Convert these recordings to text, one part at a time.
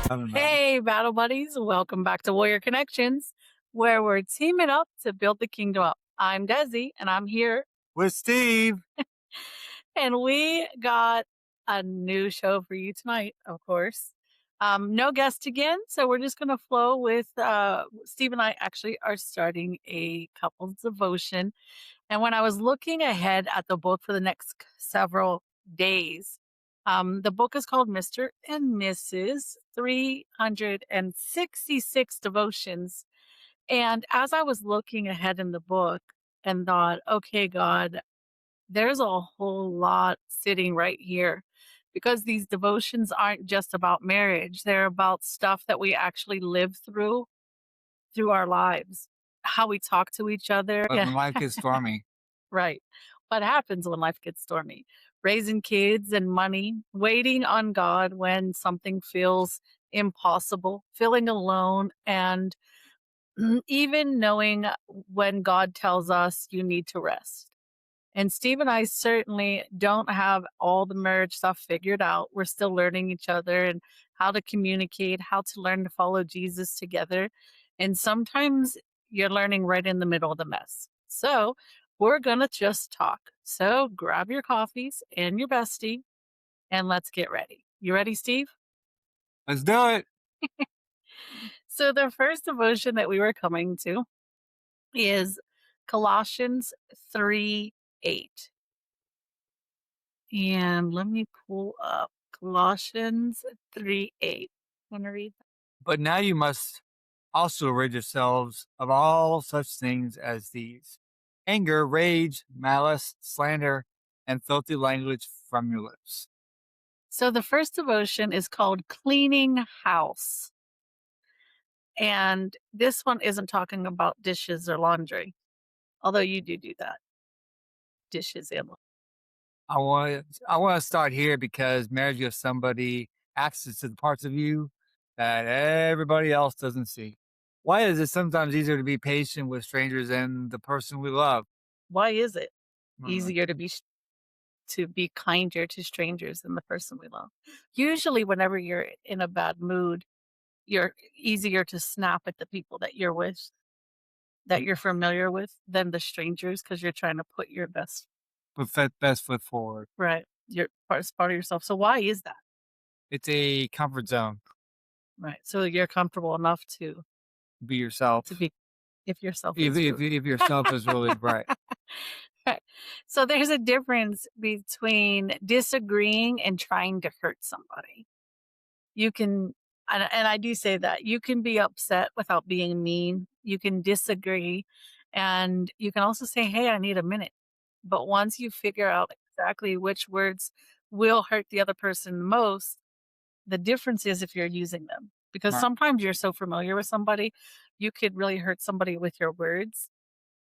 I don't know. Hey, battle buddies, welcome back to Warrior Connections, where we're teaming up to build the kingdom up. I'm Desi, and I'm here, With Steve. and we got a new show for you tonight, of course. No guest again, so we're just going to flow with Steve and I actually are starting a couples devotion. And when I was looking ahead at the book for the next several days, the book is called Mr. and Mrs. 366 Devotions. And as I was looking ahead in the book and thought, okay, God, there's a whole lot sitting right here because these devotions aren't just about marriage, they're about stuff that we actually live through our lives, how we talk to each other. But when life gets stormy, Right. What happens when life gets stormy? Raising kids and money, waiting on God when something feels impossible, feeling alone, and even knowing when God tells us you need to rest. And Steve and I certainly don't have all the marriage stuff figured out. We're still learning each other and how to communicate, how to learn to follow Jesus together. And sometimes you're learning right in the middle of the mess. So we're going to just talk. So grab your coffees and your bestie and let's get ready. You ready, Steve? let's do it. So the first devotion that we were coming to is Colossians 3:8. And let me pull up Colossians 3:8. Wanna read that? But now you must also rid yourselves of all such things as these: anger, rage, malice, slander, and filthy language from your lips. So the first devotion is called Cleaning House. And this one isn't talking about dishes or laundry, although you do that, dishes and I want to start here because marriage gives somebody access to the parts of you that everybody else doesn't see. Why is it sometimes easier to be patient with strangers than the person we love? why is it Uh, easier to be kinder to strangers than the person we love? Usually whenever you're in a bad mood, you're easier to snap at the people that you're with, that you're familiar with, than the strangers because 'cause you're trying to put your best. Put best foot forward. Right. You're part of yourself. So why is that? It's a comfort zone. Right. So you're comfortable enough Be to yourself. be if yourself If is if rude. if yourself is really right. Right. So there's a difference between disagreeing and trying to hurt somebody. You can and I do say that. You can be upset without being mean. You can disagree, and you can also say, "Hey, I need a minute." But once you figure out exactly which words will hurt the other person most, the difference is if you're using them. Because Right. sometimes you're so familiar with somebody, you could really hurt somebody with your words,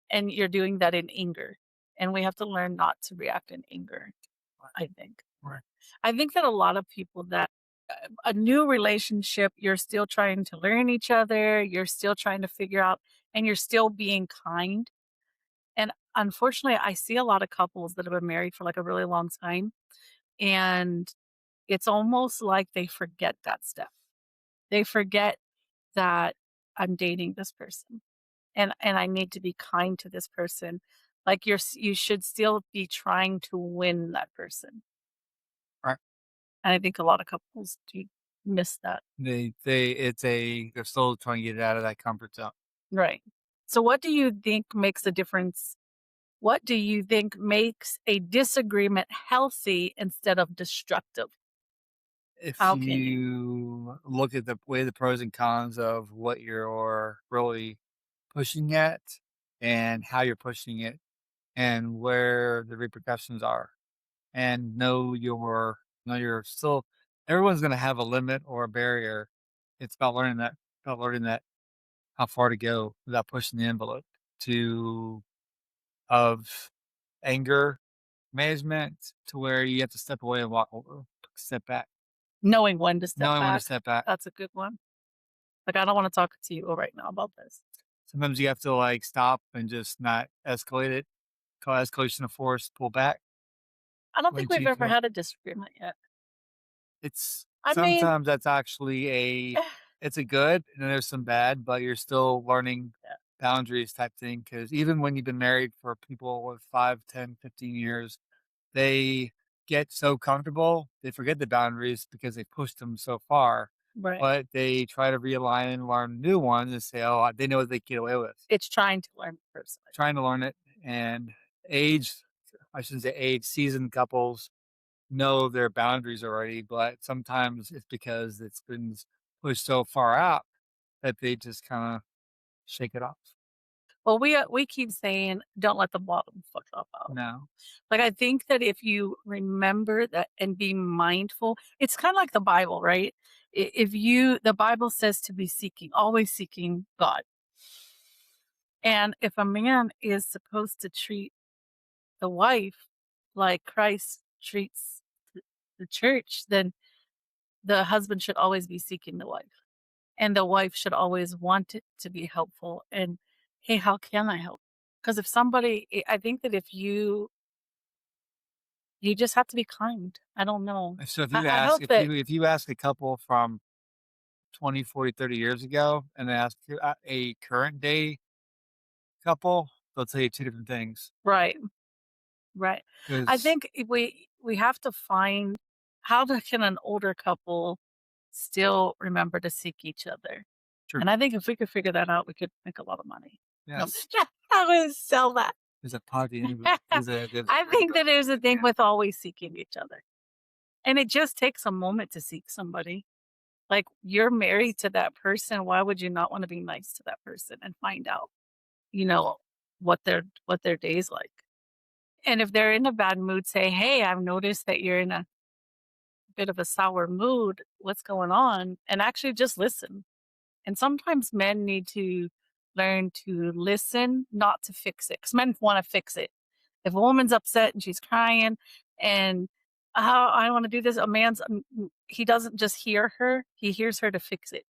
and you're doing that in anger. And we have to learn not to react in anger, I think. Right. I think that a lot of people that a new relationship, you're still trying to learn each other, you're still trying to figure out, and you're still being kind. And unfortunately, I see a lot of couples that have been married for like a really long time, and it's almost like they forget that step. They forget that I'm dating this person and I need to be kind to this person. Like you should still be trying to win that person. Right. And I think a lot of couples do miss that. They're still trying to get out of that comfort zone. Right. So what do you think makes a difference? What do you think makes a disagreement healthy instead of destructive? If How can you? you look at the pros and cons of what you're really pushing at and how you're pushing it and where the repercussions are, and know you're still everyone's gonna have a limit or a barrier. It's about learning that how far to go without pushing the envelope to of anger management to where you have to step away and step back, Knowing when to step knowing when to back. step back. That's a good one. Like, I don't wanna talk to you right now about this. Sometimes you have to like stop and just not escalate it, call escalation of force, pull back I don't think once we've you ever feel had a disagreement yet. it's. I mean, sometimes that's actually it's a good and then there's some bad, but you're still learning boundaries type thing. Because even when you've been married for people with 5, 10, 15 years, they get so comfortable, they forget the boundaries because they pushed them so far, right. but they try to realign and learn new ones and say, "Oh, they know what they get away with." It's trying to learn personally. Trying to learn it, and age I shouldn't say age, seasoned couples know their boundaries already, but sometimes it's because it's been pushed so far out that they just kinda shake it off. Well, we keep saying, "Don't let the bottom fuck up out." No. Like, I think that if you remember that and be mindful, it's kinda like the Bible, right? If you the Bible says to be seeking, always seeking God. And if a man is supposed to treat the wife like Christ treats the church, then the husband should always be seeking the wife. And the wife should always want it to be helpful. And hey, how can I help? Because if somebody, I think that if you just have to be kind. I don't know. And so if you I ask hope that if you ask a couple from 20, 40, 30 years ago and then ask a current day couple, they'll tell you 2 different things. right, right. I 'Cause think if we have to find can an older couple still remember to seek each other? true. And I think if we could figure that out, we could make a lot of money. No, Yes. I would sell that. There's a party anyway. I think that there's a thing with always seeking each other. And it just takes a moment to seek somebody. Like, you're married to that person, why would you not wanna be nice to that person and find out, you know, what their day's like? And if they're in a bad mood, say, "Hey, I've noticed that you're in a bit of a sour mood. What's going on?" And actually just listen. And sometimes men need to learn to listen, not to fix it, because men wanna fix it. If a woman's upset and she's crying and, "Oh, I don't wanna do this," a man's he doesn't just hear her, he hears her to fix it.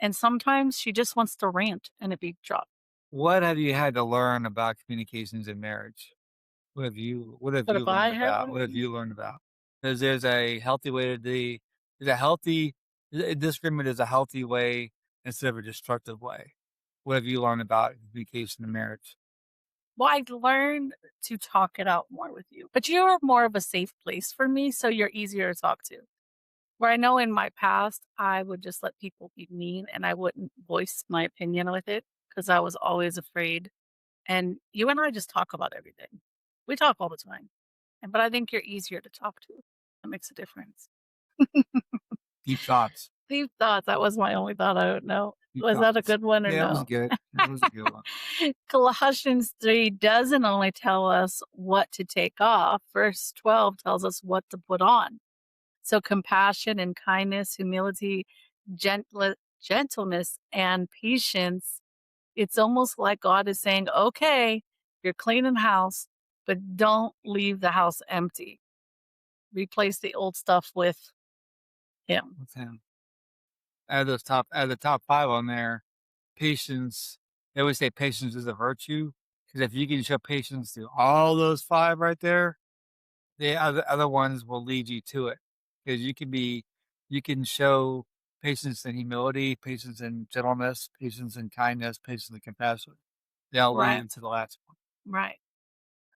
And sometimes she just wants to rant and it be dropped. What have you had to learn about communications in marriage? What have But you if I learned had about? What have learned you learned about? Because there's a healthy way to the there's a healthy disagreement is a healthy way instead of a destructive way. What have you learned about communication in marriage? well, I'd learned to talk it out more with you, but you're more of a safe place for me, so you're easier to talk to. Where I know in my past, I would just let people be mean and I wouldn't voice my opinion with it because I was always afraid. And you and I just talk about everything. We talk all the time. But I think you're easier to talk to. That makes a difference. Deep thoughts. Deep thoughts. That was my only thought. I don't know. Deep Was that a thoughts. good one or Yeah, it was no? good. It was a good one. Colossians 3 doesn't only tell us what to take off, verse 12 tells us what to put on. So, compassion and kindness, humility, gentleness, and patience. It's almost like God is saying, okay, you're cleaning house, but don't leave the house empty. Replace the old stuff with Him. With him. Out of the top 5 on there, patience they always say patience is a virtue. Because if you can show patience to all those 5 right there, the other ones will lead you to it. Because you can show patience and humility, patience and gentleness, patience and kindness, patience and compassion. They'll lead Right. into the last one. Right.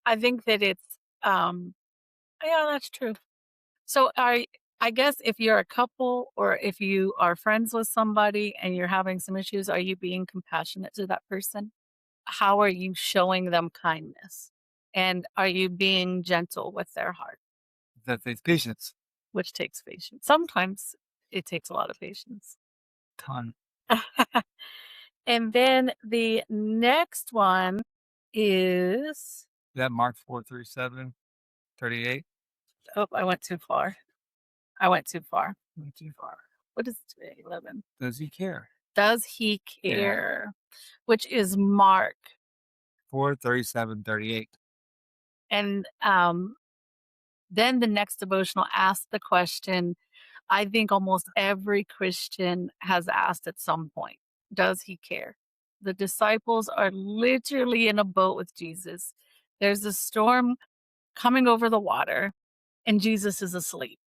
I think that yeah, that's true. So I guess if you're a couple or if you are friends with somebody and you're having some issues, are you being compassionate to that person? How are you showing them kindness? And are you being gentle with their heart, That takes patience. which takes patience? Sometimes it takes a lot of patience. Ton. And then the next one is That Mark 4:37-38. oh, I went too far. I went too far. Not too far. What is it today? 11. Does he care? Does he Yeah. care? Which is Mark. 4:37-38. And then the next devotional asks the question I think almost every Christian has asked at some point. Does he care? The disciples are literally in a boat with Jesus. There's a storm coming over the water, and Jesus is asleep.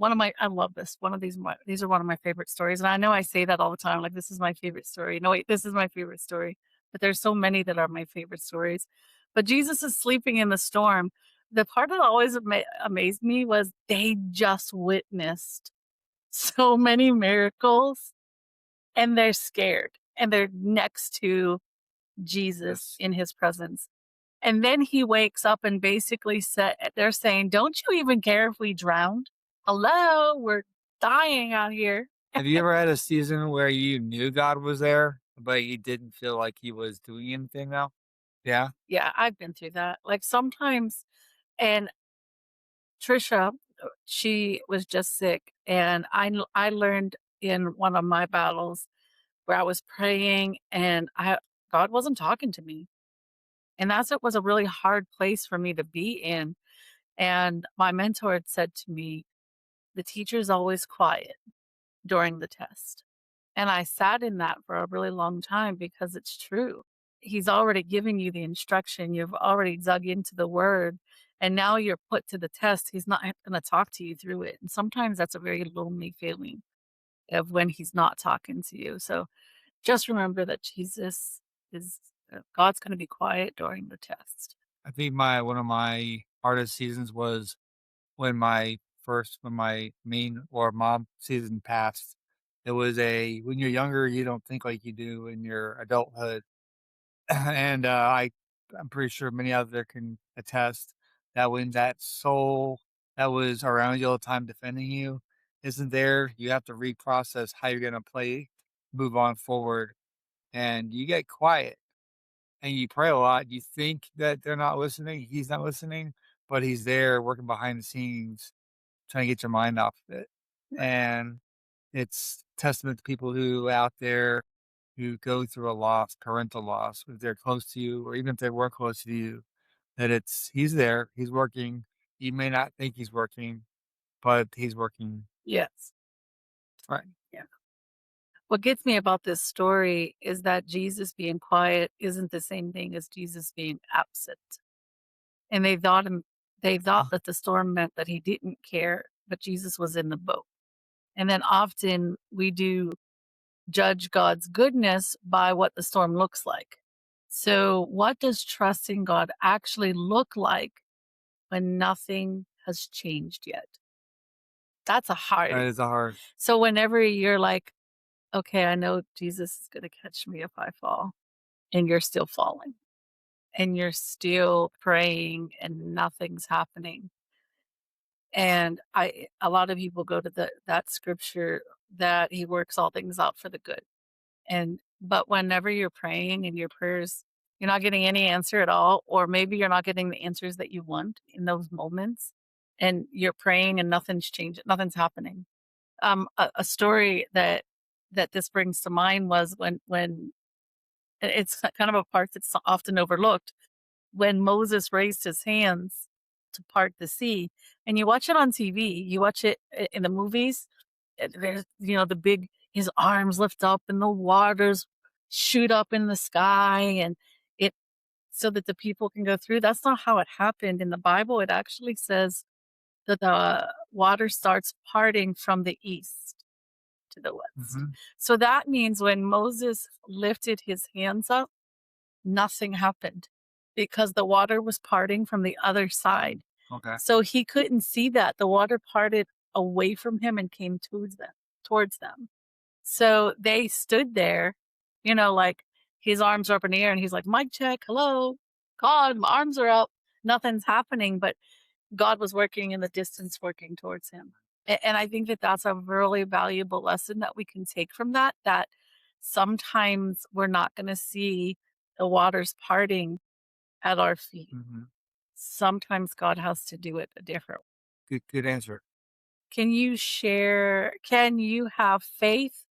one of my I love this. One of these are one of my favorite stories, and I know I say that all the time, like, "This is my favorite story." No, wait, this is my favorite story, but there's so many that are my favorite stories. But Jesus is sleeping in the storm. The part that always amazed me was they just witnessed so many miracles, and they're scared, and they're next to Jesus Yes. in his presence. And then he wakes up and basically said they're saying, "Don't you even care if we drowned? Hello, we're dying out here." Have you ever had a season where you knew God was there, but you didn't feel like he was doing anything now? Yeah? Yeah, I've been through that. Like, sometimes and Trisha, she was just sick, and I learned in one of my battles where I was praying and I God wasn't talking to me, and that's it was a really hard place for me to be in, and my mentor had said to me, "The teacher's always quiet during the test." And I sat in that for a really long time because it's true. He's already given you the instruction, you've already dug into the word, and now you're put to the test. He's not gonna talk to you through it, and sometimes that's a very lonely feeling of when he's not talking to you. So just remember that Jesus is God's gonna be quiet during the test. I think my one of my hardest seasons was when my main or mom season passed. It was a when you're younger, you don't think like you do in your adulthood. And I'm pretty sure many out there can attest that when that soul that was around you all the time defending you isn't there, you have to reprocess how you're gonna play, move on forward, and you get quiet and you pray a lot. You think that they're not listening, he's not listening, but he's there working behind the scenes trying to get your mind off of it. And it's testament to people who out there who go through a loss, parental loss, if they're close to you or even if they weren't close to you, that it's he's there, he's working. You may not think he's working, but he's working. Yes. Right. Yeah. What gets me about this story is that Jesus being quiet isn't the same thing as Jesus being absent. And they thought that the storm meant that he didn't care, but Jesus was in the boat. And then often we do judge God's goodness by what the storm looks like. So, what does trusting God actually look like when nothing has changed yet? That's a hard. That is a hard. So, whenever you're like, okay, I know Jesus is going to catch me if I fall, and you're still falling, and you're still praying, and nothing's happening. And a lot of people go to that scripture that he works all things out for the good. And but whenever you're praying and your prayers, you're not getting any answer at all, or maybe you're not getting the answers that you want in those moments, and you're praying and nothing's changing, nothing's happening. A story that this brings to mind was when it's kind of a part that's often overlooked when Moses raised his hands to part the sea, and you watch it on TV, you watch it in the movies, there's, the big his arms lift up and the waters shoot up in the sky and it so that the people can go through. That's not how it happened in the Bible. It actually says that the water starts parting from the east to the west. Mhm. So that means when Moses lifted his hands up, nothing happened because the water was parting from the other side. Okay. So he couldn't see that. The water parted away from him and came towards them. So they stood there, like his arms are up in the air and he's like, "Mic check, hello. God, my arms are up." Nothing's happening, but God was working in the distance, working towards him. And I think that that's a really valuable lesson that we can take from that sometimes we're not going to see the waters parting at our feet. Mhm. Sometimes God has to do it a different way. Good answer. Can you have faith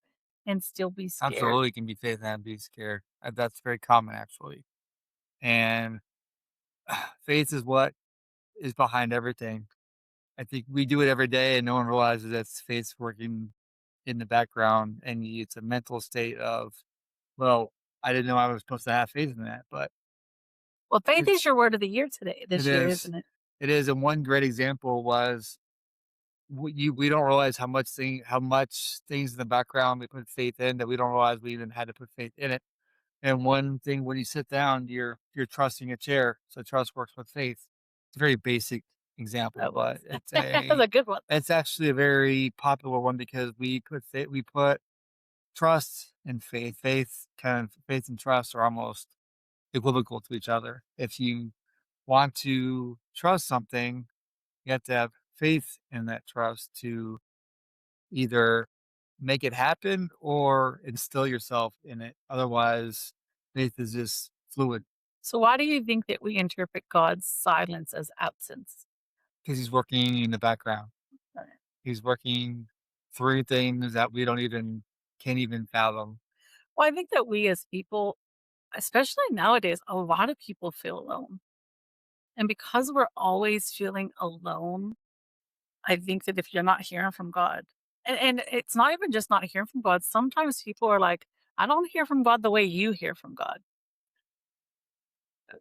and still be scared? Absolutely can be faith and be scared. That's very common actually. And faith is what is behind everything. I think we do it every day and no one realizes that's faith working in the background and it's a mental state of, well, I didn't know I was supposed to have faith in that, but Well, faith is it's your word of the year it this year, is. isn't it? It is. And one great example was we don't realize how much things in the background we put faith in that we don't realize we even had to put faith in it. And one thing when you sit down, you're trusting a chair, so trust works with faith. It's a very basic example, That was but it's that's a a good one. it's actually a very popular one because we put trust and faith. Faith and trust are almost equivocal to each other. If you want to trust something, you have to have faith in that trust to either make it happen or instill yourself in it. Otherwise, faith is just fluid So why do you think that we interpret God's silence as absence? because he's working in the background. He's working through things that we don't even can't even fathom. Well, I think that we as people, especially nowadays, a lot of people feel alone. And because we're always feeling alone, I think that if you're not hearing from God, and it's not even just not hearing from God, sometimes people are like, I don't hear from God the way you hear from God.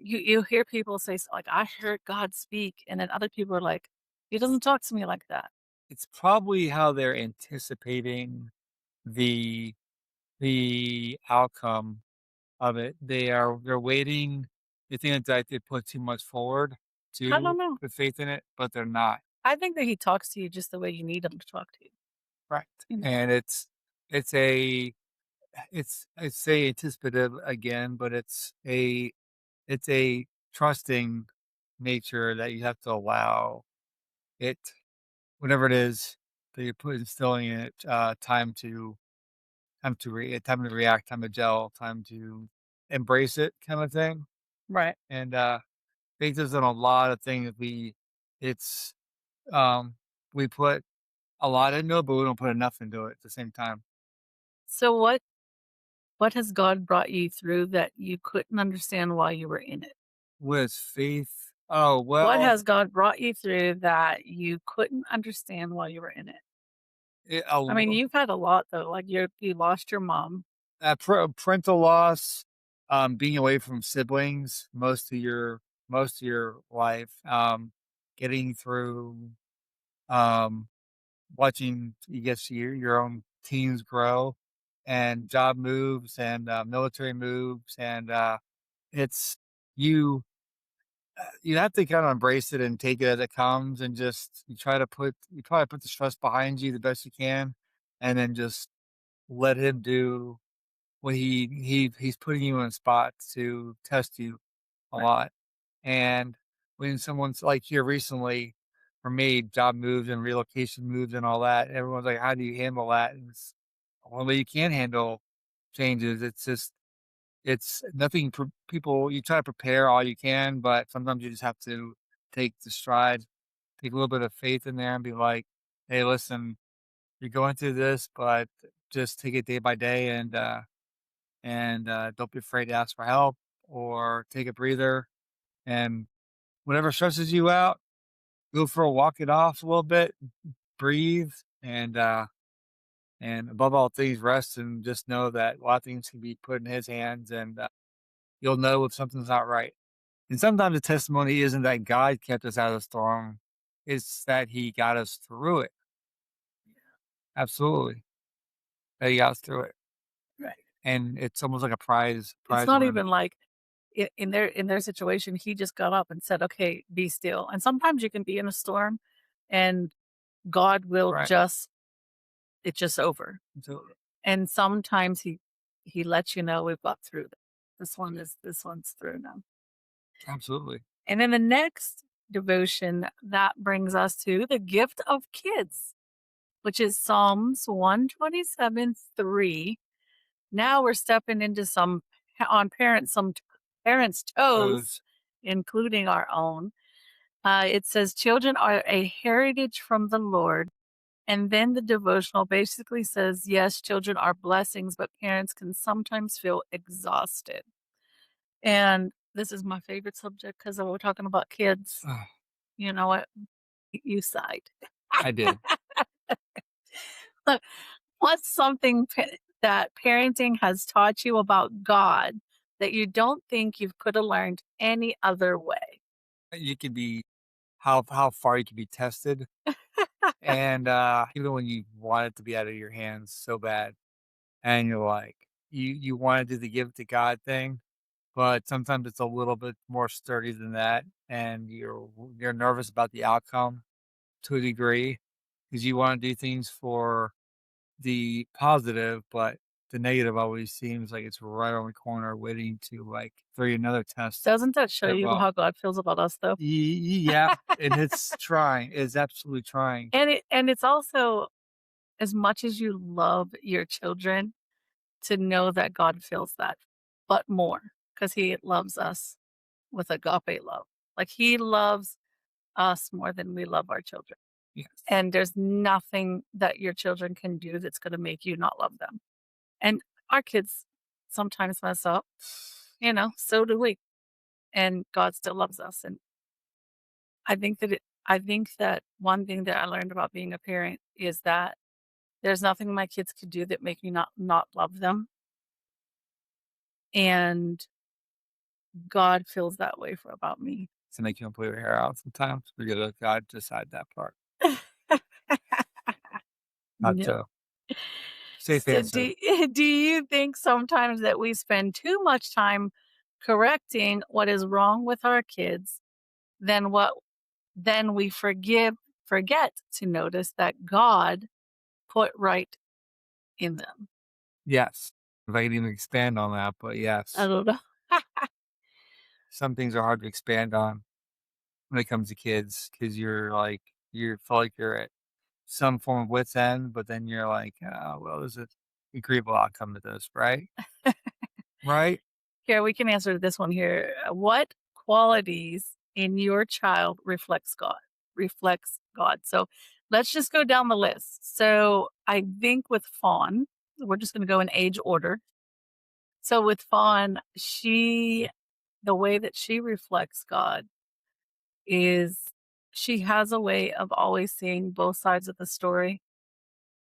You hear people say, like, I heard God speak. And then other people are like, he doesn't talk to me like that. It's probably how they're anticipating the the outcome of it. They're waiting. They think that they put too much forward I don't to know. put faith in it, but they're not. I think that he talks to you just the way you need him to talk to you. Right. You know, And it's a it's a anticipative again, but it's a trusting nature that you have to allow it, whatever it is that you're instilling in it, time to react, time to gel, time to embrace it, kind of thing. right? And faith is in a lot of things. It's um, we put a lot into it, but we don't put enough into it at the same time. So what has God brought you through that you couldn't understand while you were in it? With faith, oh What well, has God brought you through that you couldn't understand while you were in it? it, I mean, you've had a lot though, like you lost your mom. parental loss, being away from siblings most of your life, getting through, um, watching you get to your own teens grow, and job moves and military moves, and it's you. You have to kind of embrace it and take it as it comes, and just you try to put the stress behind you the best you can, and then just let him do when he's putting you in spots to test you a Right. lot. And when someone's like here recently, for me, job moves and relocation moves and all that, everyone's like, "How do you handle that?" And it's the only way you can handle changes. It's just it's nothing. People, you try to prepare all you can, but sometimes you just have to take the stride, take a little bit of faith in there, and be like, "Hey, listen, you're going through this, but just take it day by day, and don't be afraid to ask for help or take a breather. And whatever stresses you out, go for a walk it off a little bit, breathe, and above all things, rest and just know that a lot of things can be put in His hands, and you'll know if something's not right. And sometimes the testimony isn't that God kept us out of the storm; it's that He got us through it. Absolutely, that He got us through it, Right. and it's almost like a It's prize not win. even like in their situation, he just got up and said, "Okay, be still." And sometimes you can be in a storm and God will Right. just it's just over. So And sometimes he lets you know we've got through this. This one's through now. absolutely. And then the next devotion that brings us to the gift of kids, which is Psalms 127:3. Now we're stepping into on some parents' toes, Those including our own. It says, Children are a heritage from the Lord. And then the devotional basically says, Yes, children are blessings, but parents can sometimes feel exhausted. And this is my favorite subject because we're talking about kids. You know what? You sighed. I did. Look, what's something that parenting has taught you about God that you don't think you could have learned any other way? You could be how far you can be tested And, even when you want it to be out of your hands so bad, and you're like, you wanna do the give it to God thing, but sometimes it's a little bit more sturdy than that, and you're nervous about the outcome to a degree because you wanna do things for the positive, but the negative always seems like it's right on the corner waiting to, like, throw you another test Doesn't that show that you well how God feels about us, though? yeah, and it's trying, it's absolutely trying. And it's also as much as you love your children, to know that God feels that, but more, because He loves us with agape love. Like, He loves us more than we love our children, Yes. and there's nothing that your children can do that's gonna make you not love them. And our kids sometimes mess up, so do we, and God still loves us, and I think that one thing that I learned about being a parent is that there's nothing my kids could do that make me not love them, and God feels that way for about me. To make you wanna pull your hair out sometimes, we gotta let God decide that part. Not No. to safe So answer. do you think sometimes that we spend too much time correcting what is wrong with our kids, then what then we forget to notice that God put right in them? Yes. If I could even expand on that, but I yes. don't know. Some things are hard to expand on when it comes to kids because you feel like you're at some form of wit's end, but then you're like, "Oh, well, there's a agreeable outcome to this," right? Right? Here, we can answer this one here. What qualities in your child reflects God? So let's just go down the list. So I think with Fawn, we're just going to go in age order. So with Fawn, the way that she reflects God is she has a way of always seeing both sides of the story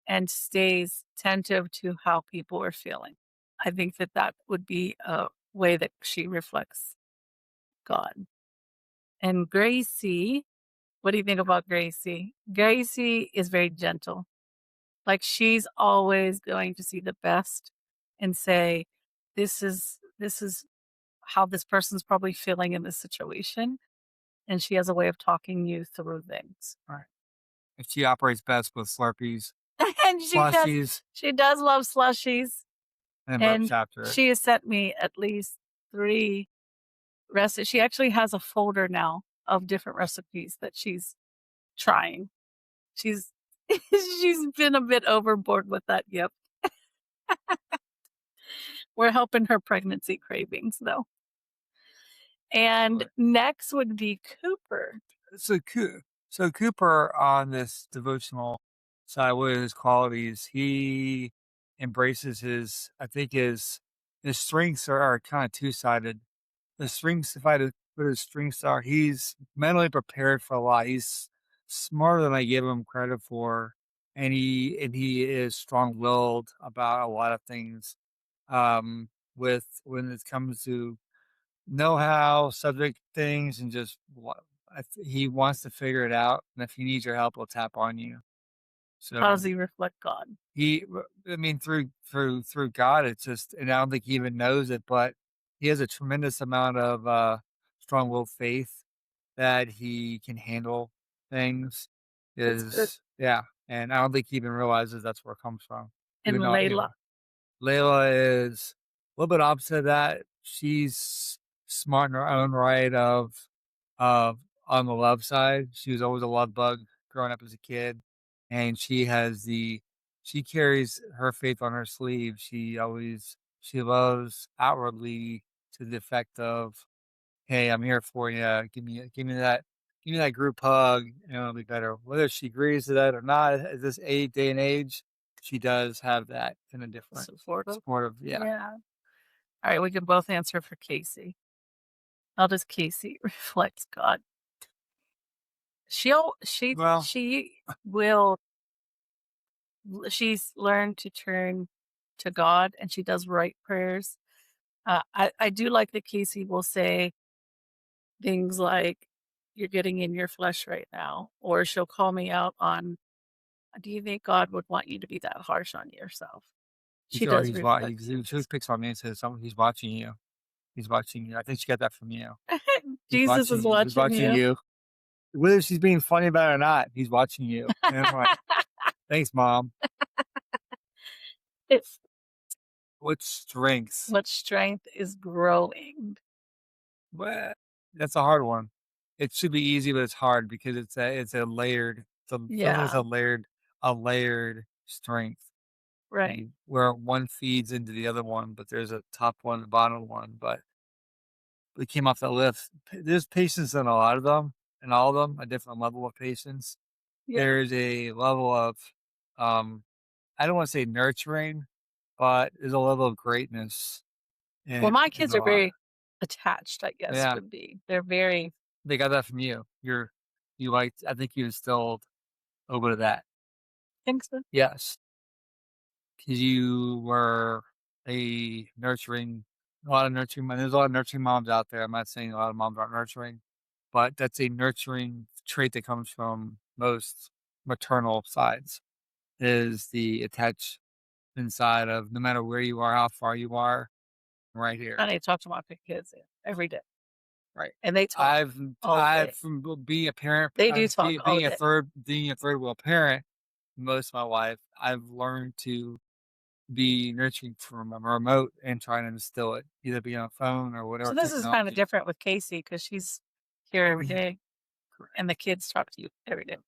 and stays attentive to how people are feeling. I think that that would be a way that she reflects God. And Gracie, what do you think about Gracie? Gracie is very gentle. Like, she's always going to see the best and say, this is how this person's probably feeling in this situation, and she has a way of talking you through things. Right. If she operates best with Slurpees, And slushies, she does love slushies, and and burps after it. she has sent me at least 3 recipes. She actually has a folder now of different recipes that she's trying. She's she's been a bit overboard with that gift. We're helping her pregnancy cravings, though. And Right. next would be Cooper. So, so Cooper on this devotional side, what are his qualities? He embraces I think his strengths are kind of two sided. The strengths, if I had to put his strengths are, he's mentally prepared for a lot. He's smarter than I give him credit for, and he is strong willed about a lot of things. With when it comes to know-how, subject things, and just what he wants to figure it out, and if he needs your help, he'll tap on you. How does So he reflect God? I mean, through God, it's just, and I don't think he even knows it, but he has a tremendous amount of strong-willed faith that he can handle things. That's good. Is yeah, and I don't think he even realizes that's where it comes from. And Even though Layla. Layla is a little bit opposite of that. She's smart in her own right of on the love side. She was always a love bug growing up as a kid, and she carries her faith on her sleeve. She loves outwardly to the effect of, "Hey, I'm here for you. Give me that group hug, and it'll be better." Whether she agrees to that or not, at this day and age, she does have that in a different Supportive? supportive, yeah. Yeah. Alright, we can both answer for Casey. How does Casey reflect God? Well, She will she's learned to turn to God, and she does write prayers. I do like that Casey will say things like, "You're getting in your flesh right now," or she'll call me out on Do you think God would want you to be that harsh on yourself? He's She already does he's wa reflect he always Jesus. picks on me and says something he's watching you. He's watching you. I think she got that from you. Jesus is He's watching watching you. you. Whether she's being funny about it or not, he's watching you. And I'm like, "Thanks, mom." It's What strengths? what strength is growing. Well, that's a hard one. It should be easy, but it's hard because it's a layered feels like it's Yeah, a layered strength, right. and where one feeds into the other one, but there's a top one and a bottom one, but we came off that list. There's patience in a lot of them, in all of them, a different level of patience. Yeah. There's a level of, um, I don't wanna say nurturing, but there's a level of greatness Well, my in kids a are lot. very attached, I guess, Yeah, would be. They're very they got that from you. You liked I think you instilled a little bit of that. think so. Yes, because you were a lot of nurturing mom there's a lot of nurturing moms out there. I'm not saying a lot of moms aren't nurturing, but that's a nurturing trait that comes from most maternal sides, is the attachment side of no matter where you are, how far you are, right here, I need to talk to my kids every day, right. and they talk I've all I've day. from being a parent, They do talk all day. being a third wheel parent most of my life, I've learned to be nurturing from a remote and trying to instill it, either be on a phone or whatever So this is kinda technology. different with Casey because she's here every Mhm. day, Correct. and the kids talk to you every day.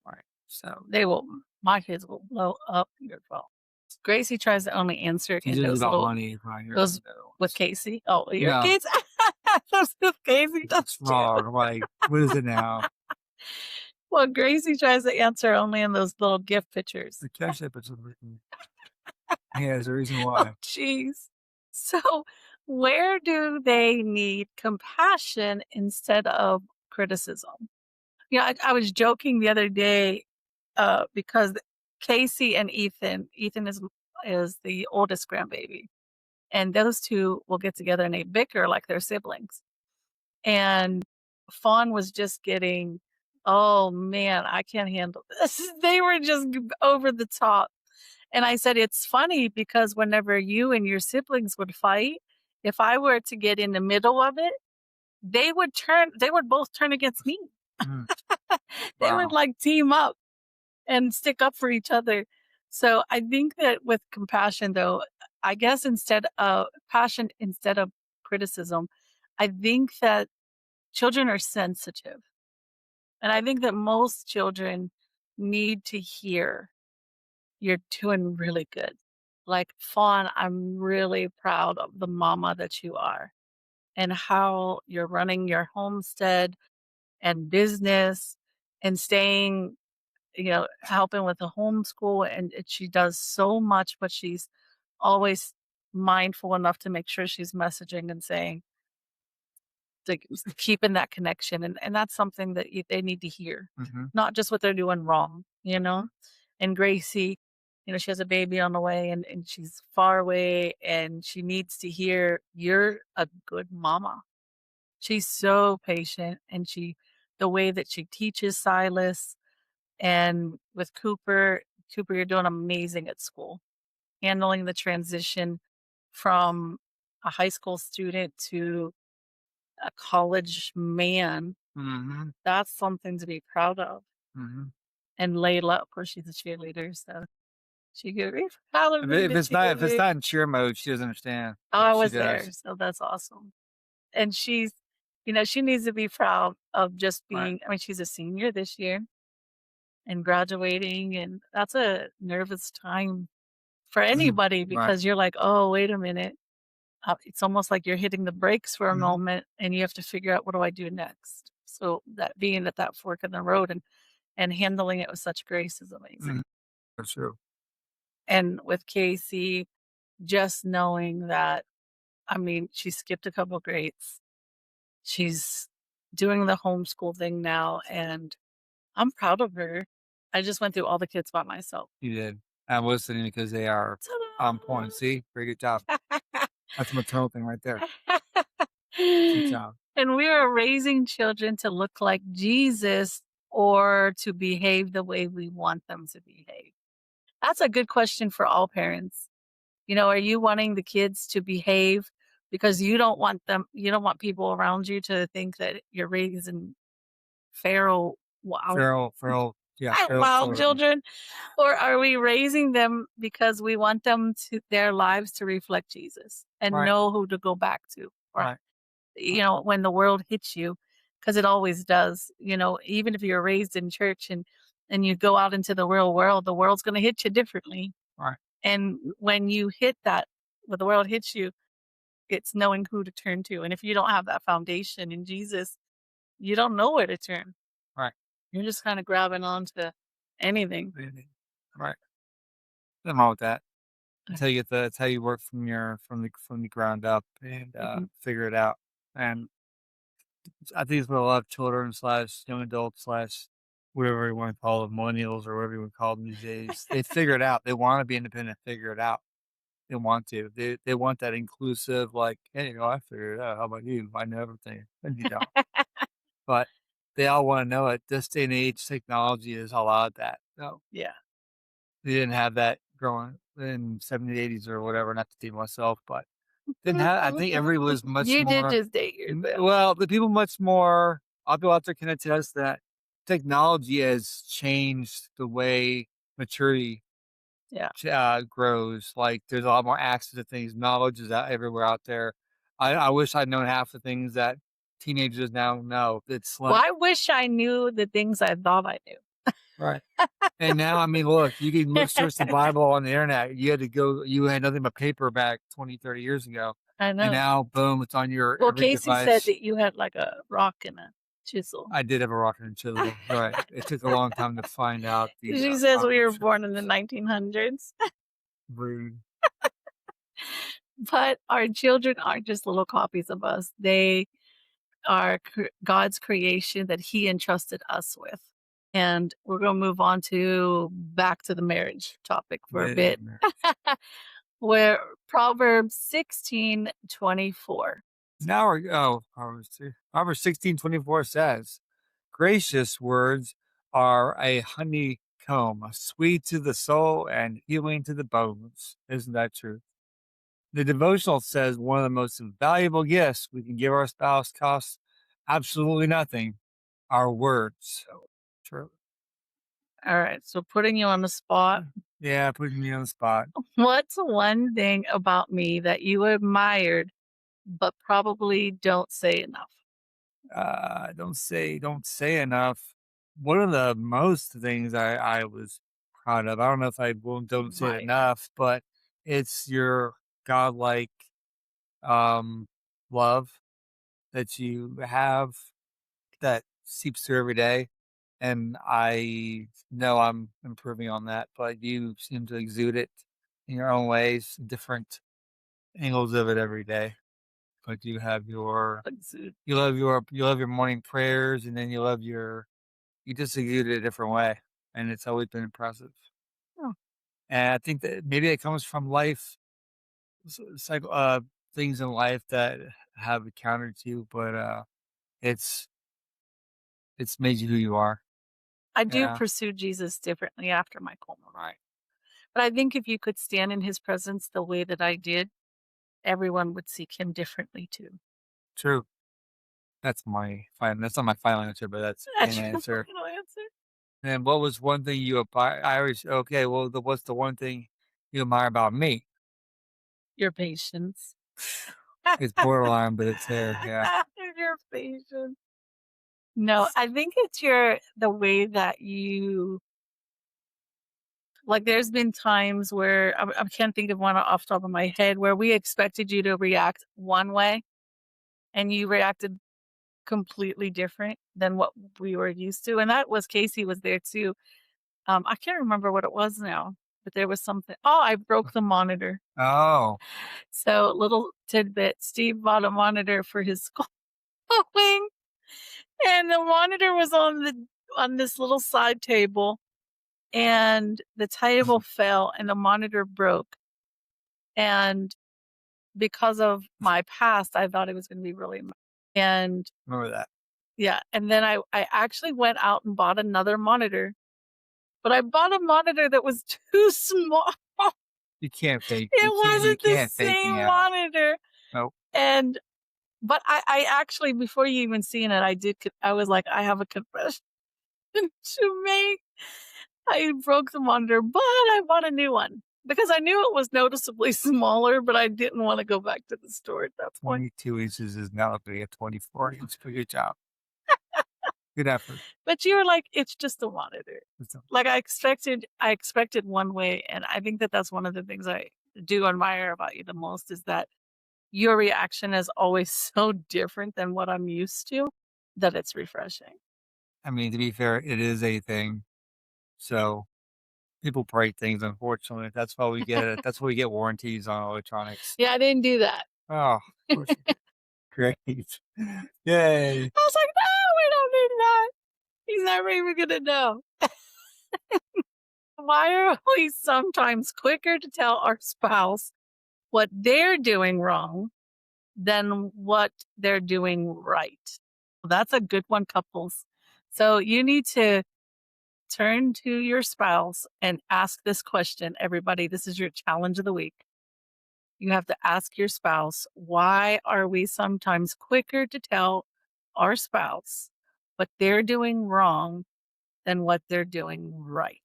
Right. So They will my kids will blow up your phone. Gracie tries to only answer it's in usually those about little money if I hear those the other with ones. Casey. Oh, your No, kids? Those with Casey does what's too. wrong? Like, what is it now? Well, Gracie tries to answer only in those little gift pictures. The cash app is everything. Yeah, there's a reason Oh, why. jeez. So, where do they need compassion instead of criticism? Yeah, I was joking the other day because Casey and Ethan is the oldest grandbaby, and those two will get together and they bicker like they're siblings. And Fawn was just getting, oh man, I can't handle this. They were just over the top. And I said, it's funny because whenever you and your siblings would fight, if I were to get in the middle of it, they would both turn against me. Mm, They would wow. like team up and stick up for each other. So I think that with compassion, though, I guess instead of passion, instead of criticism, I think that children are sensitive. And I think that most children need to hear you're doing really good. Like, Fawn, I'm really proud of the mama that you are and how you're running your homestead and business and staying, helping with the homeschool. And she does so much, but she's always mindful enough to make sure she's messaging and saying, like, keeping that connection. And that's something that they need to hear, Mhm. not just what they're doing wrong, you know? And Gracie, she has a baby on the way and she's far away and she needs to hear, you're a good mama. She's so patient and the way that she teaches Silas and with Cooper, you're doing amazing at school, handling the transition from a high school student to a college man. Mhm. That's something to be proud of. Mhm. And Layla, of course, she's a cheerleader, so she could be proud of being a If it's cheerleader. not in cheer mode, she doesn't understand, Oh, but I she was does. there, so that's awesome. And she needs to be proud of just Right. being, I mean, she's a senior this year and graduating, and that's a nervous time for Mhm. anybody Right. because you're like, "Oh, wait a minute." It's almost like you're hitting the brakes for a Mhm. moment and you have to figure out, what do I do next? So that being at that fork in the road and handling it with such grace is Mhm. amazing. That's true. And with Casey, just knowing that, I mean, she skipped a couple grades. She's doing the homeschool thing now, and I'm proud of her. I just went through all the kids by myself. You did. I'm listening because they are on point. See? Very good job. Ta-da! That's a maternal thing right there. Good job. And we are raising children to look like Jesus or to behave the way we want them to behave? That's a good question for all parents. Are you wanting the kids to behave because you don't want people around you to think that you're raising feral, wild, Yeah, feral wild children. children? Or are we raising them because we want their lives to reflect Jesus and Right, know who to go back to? Or, right, right, when the world hits you, because it always does, even if you're raised in church and you go out into the real world, the world's going to hit you differently. right, And when you hit that, when the world hits you, it's knowing who to turn to. And if you don't have that foundation in Jesus, you don't know where to turn. right. You're just kind of grabbing onto anything. Really. Right. Nothing wrong with that. Uh, That's how you work from the ground up and mhm. figure it out. And I think it's what a lot of children slash young adults slash whatever you want to call them, millennials or whatever you want to call them these days. They figure it out. They want to be independent, figure it out. They want to. They want that inclusive, like, hey, I figured it out. How about you? I know everything. And you don't. But they all want to know it. This day and age, technology has allowed that. No, Yeah. they didn't have that growing in 70s, 80s or whatever. Not to date myself, but didn't have. I think everybody was much You did more. just date yourself. Well, the people much more. I'll people out there can attest that technology has changed the way maturity Yeah. grows. Like there's a lot more access to things. Knowledge is out everywhere out there. I wish I'd known half the things that teenagers now know. It's Well, slim. I wish I knew the things I thought I knew. Right. And now, I mean, look, you can search the Bible on the internet. You had nothing but paper back 20, 30 years ago. I And know. now, boom, it's on your Well, every Casey said device. that you had like a rock and a chisel. I did have a rocket and chisel. Right. It took a long time to find out the She says rocket we and were born in the chisels. 1900s. Rude. But our children aren't just little copies of us. They are God's creation that He entrusted us with. And we're going to move on to back to the marriage topic for a Yeah, bit, where Proverbs 16:24. now we're Proverbs 16:24 says, "Gracious words are a honeycomb, sweet to the soul and healing to the bones." Isn't that true? The devotional says one of the most valuable gifts we can give our spouse costs absolutely nothing. Our words. So true. All right, so putting you on the spot. Yeah, putting me on the spot. What's one thing about me that you admired but probably don't say enough? Don't say enough. One of the most things I was proud of, I don't know if I will don't say it Admire. enough, but it's your godlike um love that you have that seeps through every day. And I know I'm improving on that, but you seem to exude it in your own ways, different angles of it every day. But you have Exude. you love your morning prayers, and then you just exude it a different way, and it's always been impressive. Oh, And I think that maybe it comes from life, cycle, things in life that have encountered you, but it's it's made you who you are. I do Yeah, pursue Jesus differently after my coma. right. But I think if you could stand in his presence the way that I did, everyone would seek him differently too. True. That's not my final answer, but that's an That's your answer. final answer. And what was one thing you admire? I always okay. Well, what's the one thing you admire about me? Your patience. It's borderline, but it's there. Yeah. Your patience. No, I think it's the way that you like. There's been times where I can't think of one off the top of my head where we expected you to react one way and you reacted completely different than what we were used to. And that was Casey was there too. I can't remember what it was now, but there was something. Oh, I broke the monitor. Oh, So little tidbit, Steve bought a monitor for his schooling, and the monitor was on this little side table, and the table fell and the monitor broke. And because of my past, I thought it was going to be really, and remember that. Yeah, and then I actually went out and bought another monitor, but I bought a monitor that was too small. You can't fake It you wasn't the can't fake me same out. monitor, Nope. and but I actually before you even seen it, I was like, "I have a confession to make." I broke the monitor, but I bought a new one because I knew it was noticeably smaller, but I didn't wanna go back to the store at that point. 22 inches is now gonna get 24 inches. Good job. Good effort. But you were like, "It's just a monitor." It's a Like, I expected one way, and I think that that's one of the things I do admire about you the most is that your reaction is always so different than what I'm used to, that it's refreshing. I mean, to be fair, it is a thing. So people break things, unfortunately. That's why we get warranties on electronics. Yeah, I didn't do that. Oh, of course you did. Great. Yay. I was like, "No, we don't need that. He's never even gonna know." Why are we sometimes quicker to tell our spouse what they're doing wrong than what they're doing right? That's a good one, couples. So you need to turn to your spouse and ask this question. Everybody, this is your challenge of the week. You have to ask your spouse, why are we sometimes quicker to tell our spouse what they're doing wrong than what they're doing right?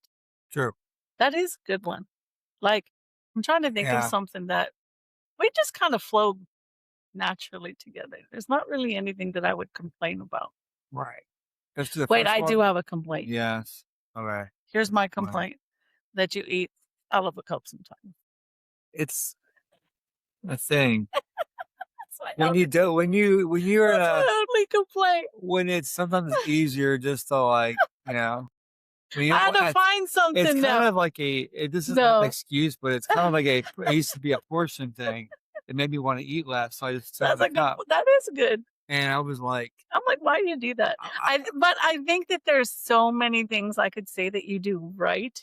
True. That is a good one. Like, I'm trying to think of Yeah. something that we just kind of flow naturally together. There's not really anything that I would complain about. Right. Let's do the Wait, first I do one. have a complaint. Yes. Okay. Here's my Go ahead. complaint that you eat out of a cup sometimes. It's a thing. That's my When only you do when you're that's my only complaint. when it's sometimes it's easier just to like, when I you had to find it's something kind now. of like this is not an No, excuse, but it's kind of like it used to be a portion thing. It made me want to eat less, so I just took that's the a good cup. that is good. And I was like, I'm like, "Why do you do that?" But I think that there's so many things I could say that you do right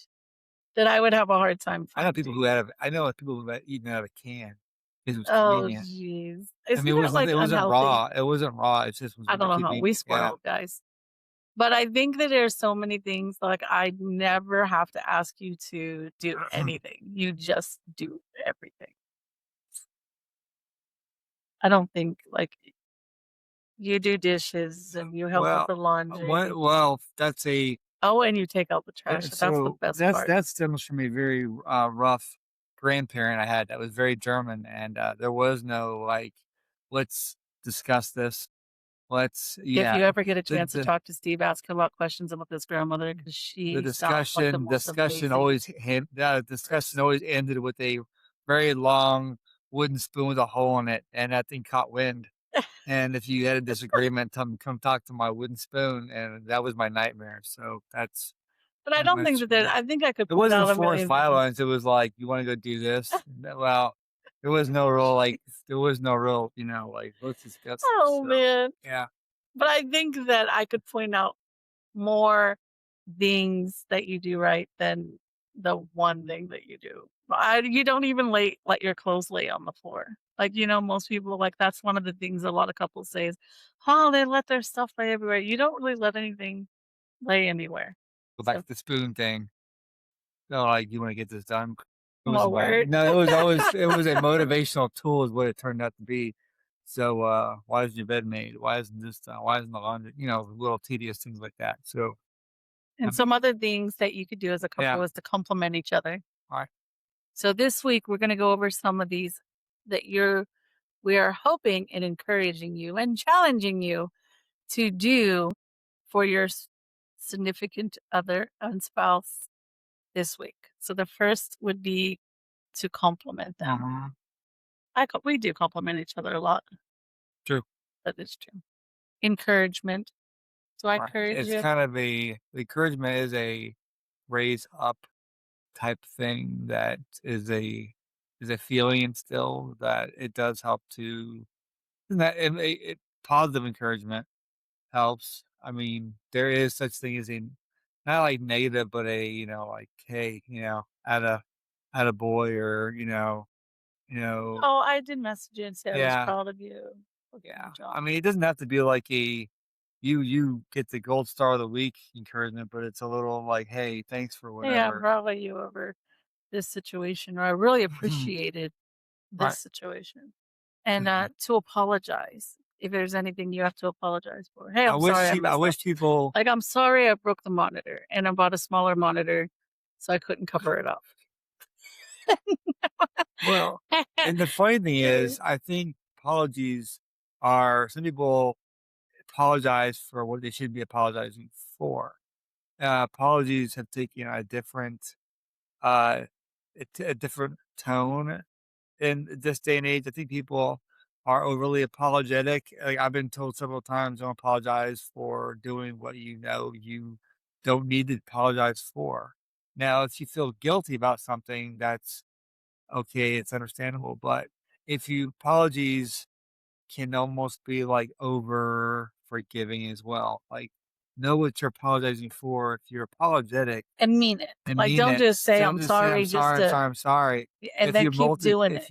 that I would have a hard time finding. I know people who have eaten out of a can. It was Oh, convenient. jeez. I mean, Isn't that, like, it wasn't unhealthy? raw. It wasn't raw. It just was I don't more know how we convenient. Yeah. spoiled guys. But I think that there's so many things, like, I never have to ask you to do anything. You just do everything. I don't think, like, you do dishes and you help with Well, the laundry. that's a Oh, and you take out the trash. That's the so best part. that stems from a very rough grandparent I had that was very German, and there was no like, let's discuss this. Let's If yeah. you ever get a The chance to talk to Steve, ask him about questions about this grandmother because the she sounds like the most amazing. discussion always ended with a very long wooden spoon with a hole in it, and that thing caught wind. And if you had a disagreement, come talk to my wooden spoon, and that was my nightmare. So But I pretty don't think much that I think I could it point wasn't out a forced million things. violence. It was like, "You wanna go do this?" Well, there was no real, like there was no real, like, "Let's discuss this." Oh, So, man. yeah. But I think that I could point out more things that you do right than the one thing that you do. You don't even let your clothes lay on the floor. Like, most people, like, that's one of the things a lot of couples say is, "Oh, they let their stuff lay everywhere." You don't really let anything lay anywhere. Go back So, to the spoon thing. So, like, "You wanna get this done?" It was more like word. no, it was a motivational tool is what it turned out to be. So, "Why isn't your bed made? Why isn't this done? Why isn't the laundry?" Little tedious things like that. So, And um some other things that you could do as a yeah. couple is to compliment each other. Alright. So this week we're going to go over some of these that we are hoping and encouraging you and challenging you to do for your significant other and spouse this week. So the first would be to compliment them. Mhm. We do compliment each other a lot. True. That is true. Encouragement. Do I Right. encourage It's you? kind of the encouragement is a raise up type thing that is a feeling still that it does help to and that positive encouragement helps. I mean, there is such thing as a not like negative, but a like hey, at a boy or you know Oh, I did message you and say I was yeah proud of you for getting yeah. the job. I mean, it doesn't have to be like a you get the gold star of the week encouragement, but it's a little like, "Hey, thanks for "Hey, I'm whatever." proud of you over this situation," or "I really appreciated this Right. situation." And, Mhm. to apologize if there's anything you have to apologize for. "Hey, I'm sorry I I messed up." wish people Like, "I'm sorry I broke the monitor, and I bought a smaller monitor so I couldn't cover it up." well, and the funny thing is, I think apologies are some people apologize for what they should be apologizing for. Apologies have taken uh, a different tone in this day and age. I think people are overly apologetic. Like I've been told several times, don't apologize for doing what you know you don't need to apologize for. Now, if you feel guilty about something, that's okay, it's understandable. But if you apologies can almost be like over forgiving as well. Like know what you're apologizing for. If you're apologetic And mean it. and Like, mean don't it, just say, don't "I'm just say, "I'm sorry," just sorry, I'm to sorry, I'm sorry." and then keep doing it.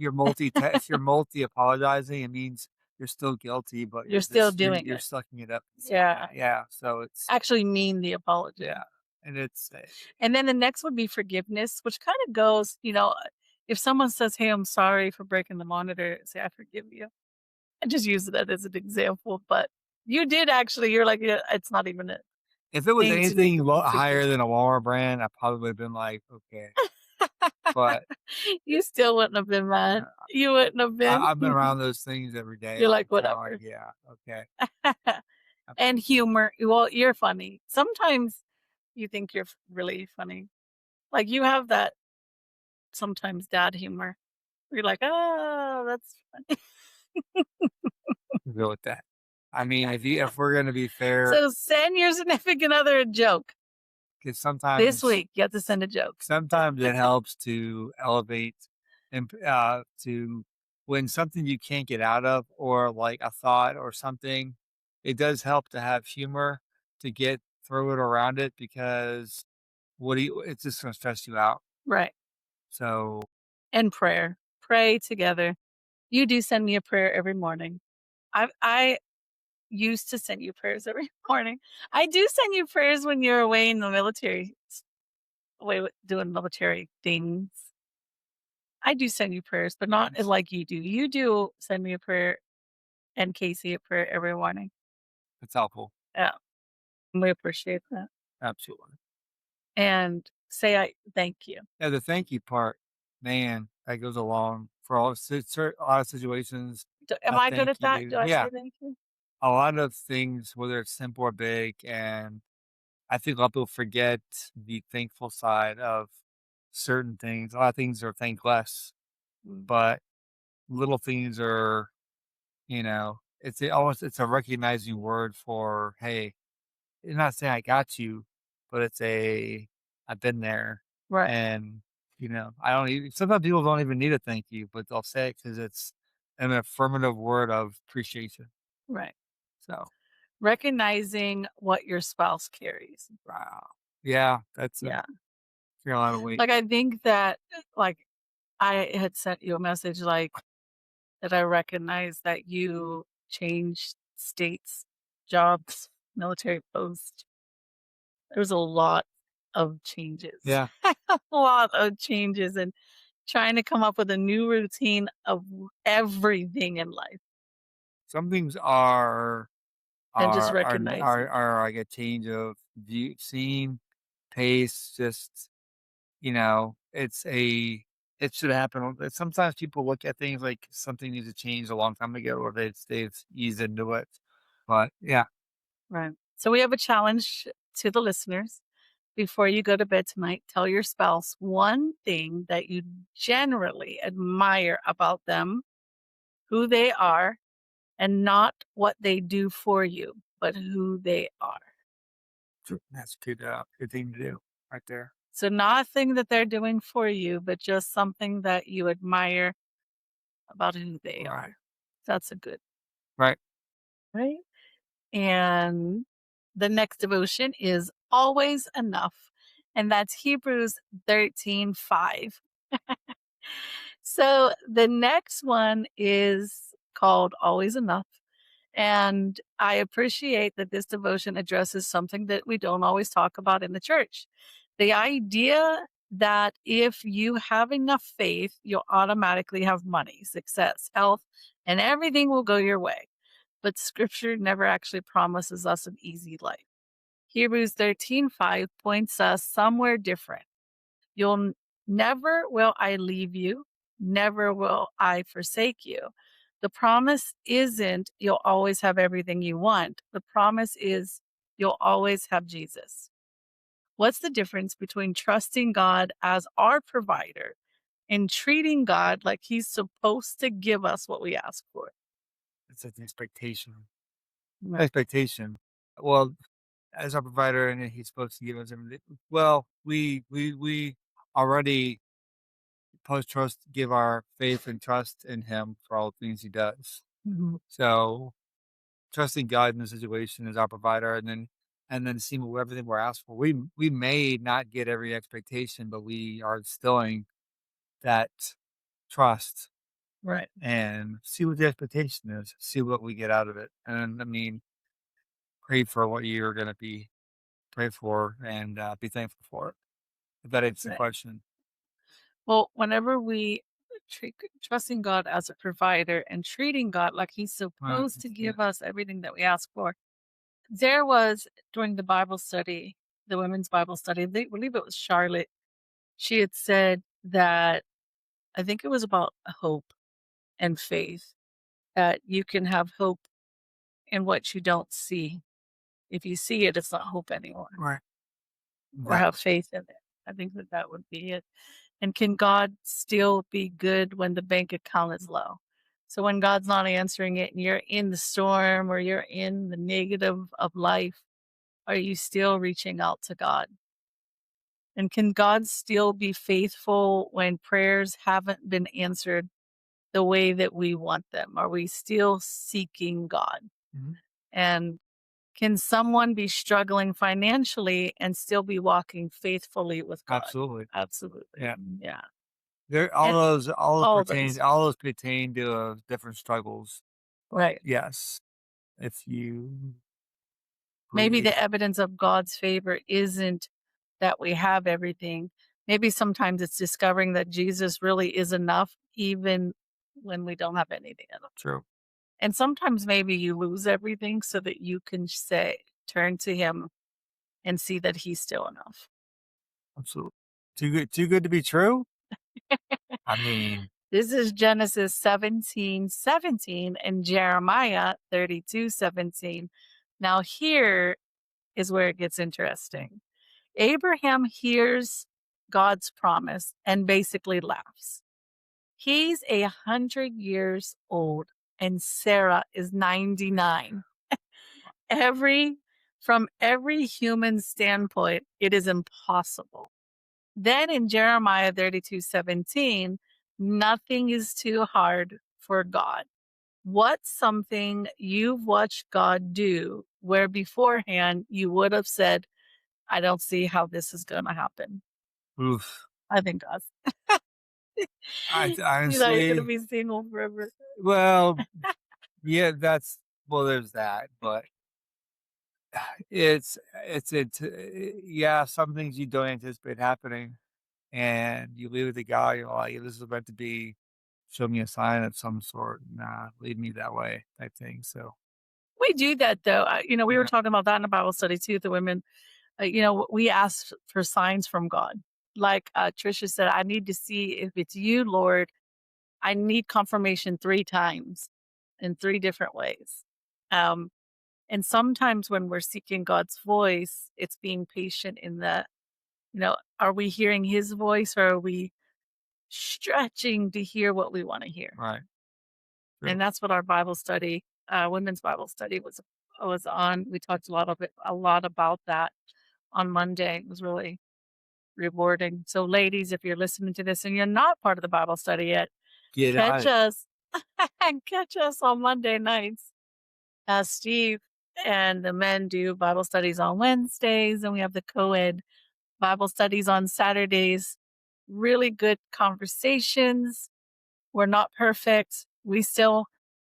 If you're multi apologizing, it means you're still guilty, but You're still doing you're it. sucking it up Yeah. inside. Yeah, so it's Actually mean the apology. yeah, and it's And then the next would be forgiveness, which kinda goes, if someone says, "Hey, I'm sorry for breaking the monitor," say, "I forgive you." I just use that as an example, but you did actually you're like, "Yeah, it's not even a if it was thing to me anything to forgive higher you." than a Walmart brand, I probably would have been like, okay, but You still wouldn't have been mad. uh, You wouldn't have been. I've been around those things every day. You're like, I'm kind of like, "Whatever." yeah, okay, And humor. Well, you're funny. Sometimes you think you're really funny. Like, you have that sometimes dad humor. You're like, "Oh, that's funny." go with that. I mean, if we're gonna be fair, So send your significant other a joke. because This week, you have to send a joke. sometimes it helps to elevate and to when something you can't get out of or like a thought or something, it does help to have humor to get through it around it because it's just gonna stress you out. Right. So And prayer. Pray together. You do send me a prayer every morning. I used to send you prayers every morning. I do send you prayers when you're away in the military, doing military things. I do send you prayers, but not it's, like you do. You do send me a prayer and Casey a prayer every morning. it's helpful. Yeah, we appreciate that. Absolutely. And say I thank you. Yeah, the thank you part, man, that goes along for a lot of situations. Am A I good thank at that? you. Do I Yeah. say thank you? A lot of things, whether it's simple or big, and I think a lot of people forget the thankful side of certain things. A lot of things are thankless, Mm, but little things are, it's a recognizing word for, hey, it's not saying I got you, but I've been there. right, And, I don't even, sometimes people don't even need a thank you, but they'll say it because it's an affirmative word of appreciation. right. So, Recognizing what your spouse carries. wow. Yeah, that's Yeah. a lot of weight. Like, I think that, like, I had sent you a message, like, that I recognize that you changed states, jobs, military posts. There's a lot of changes, Yeah. a lot of changes, and trying to come up with a new routine of everything in life Some things and just are recognizing. like a change of view scene, pace, just, it should happen. Sometimes people look at things like something needs to change a long time ago or they've eased into it. But yeah, Right. So we have a challenge to the listeners. Before you go to bed tonight, tell your spouse one thing that you generally admire about them, who they are, and not what they do for you, but who they are. that's a good thing to do right there. So, nothing that they're doing for you, but just something that you admire about who they Right. are. That's a good, Right. right? And the next devotion is always enough. And that's Hebrews 13:5. So the next one is called Always Enough. And I appreciate that this devotion addresses something that we don't always talk about in the church. The idea that if you have enough faith, you'll automatically have money, success, health, and everything will go your way. But scripture never actually promises us an easy life. Hebrews 13:5 points us somewhere different. You'll never will I leave you, never will I forsake you. The promise isn't you'll always have everything you want. The promise is you'll always have Jesus. What's the difference between trusting God as our provider and treating God like he's supposed to give us what we ask for? It's an expectation. Right. Expectation. Well, as our provider, and he's supposed to give us everything. Well, we already post trust, give our faith and trust in him for all the things he does. Mhm. So trusting God in the situation as our provider, and then seeing everything we're asked for. We may not get every expectation, but we are instilling that trust Right. and see what the expectation is, see what we get out of it. And I mean, pray for what you're going to be pray for and be thankful for it. If that answers the Right. question. Well, whenever we treat trusting God as a provider and treating God like He's Right. supposed to Yeah. give us everything that we ask for, there was during the Bible study, the women's Bible study, they believe it was Charlotte. She had said that I think it was about hope and faith, that you can have hope in what you don't see. If you see it, it's not hope anymore, Right. or have Exactly. faith in it. I think that that would be it. And can God still be good when the bank account is low? So when God's not answering it and you're in the storm or you're in the negative of life, are you still reaching out to God? And can God still be faithful when prayers haven't been answered the way that we want them? Are we still seeking God? Mhm. And can someone be struggling financially and still be walking faithfully with God? Absolutely. Absolutely. Yeah. Yeah. There And all those. all those pertain to different struggles. But Right. yes, if you Maybe believe, the evidence of God's favor isn't that we have everything. Maybe sometimes it's discovering that Jesus really is enough even when we don't have anything else. true, And sometimes maybe you lose everything so that you can say, turn to him and see that he's still enough. absolutely. Too good to be true? I mean, This is Genesis 17:17 and Jeremiah 32:17. Now here is where it gets interesting. Abraham hears God's promise and basically laughs. He's 100 years old and Sarah is 99. Every From every human standpoint, it is impossible. Then in Jeremiah 32:17, nothing is too hard for God. What's something you've watched God do where beforehand you would have said, I don't see how this is going to happen? oof. I think God. You know, you're gonna Honestly, be single forever. well, yeah, there's that, but yeah, some things you don't anticipate happening, and you leave it to God. You're like, this is meant to be. Show me a sign of some sort. Nah, lead me that way, type thing. So, We do that though. We were yeah, talking about that in a Bible study too. The women, we ask for signs from God. Like Trisha said, I need to see if it's you, Lord. I need confirmation 3 times in 3 different ways. Um, and sometimes when we're seeking God's voice, it's being patient in the, are we hearing His voice or are we stretching to hear what we want to hear? right, true. And that's what our Bible study, women's Bible study was on. We talked a lot about that on Monday. It was really rewarding. So ladies, if you're listening to this and you're not part of the Bible study yet, Get on catch it. us and catch us on Monday nights. Steve and the men do Bible studies on Wednesdays, and we have the co-ed Bible studies on Saturdays. Really good conversations. We're not perfect. We still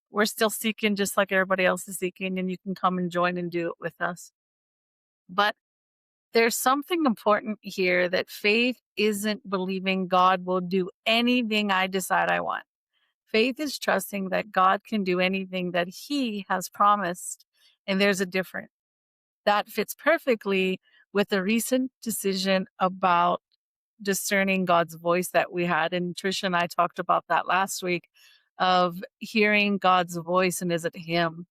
We're still seeking just like everybody else is seeking, and you can come and join and do it with us. But there's something important here that faith isn't believing God will do anything I decide I want. Faith is trusting that God can do anything that He has promised. And there's a difference. That fits perfectly with a recent decision about discerning God's voice that we had. And Trisha and I talked about that last week of hearing God's voice and is it Him?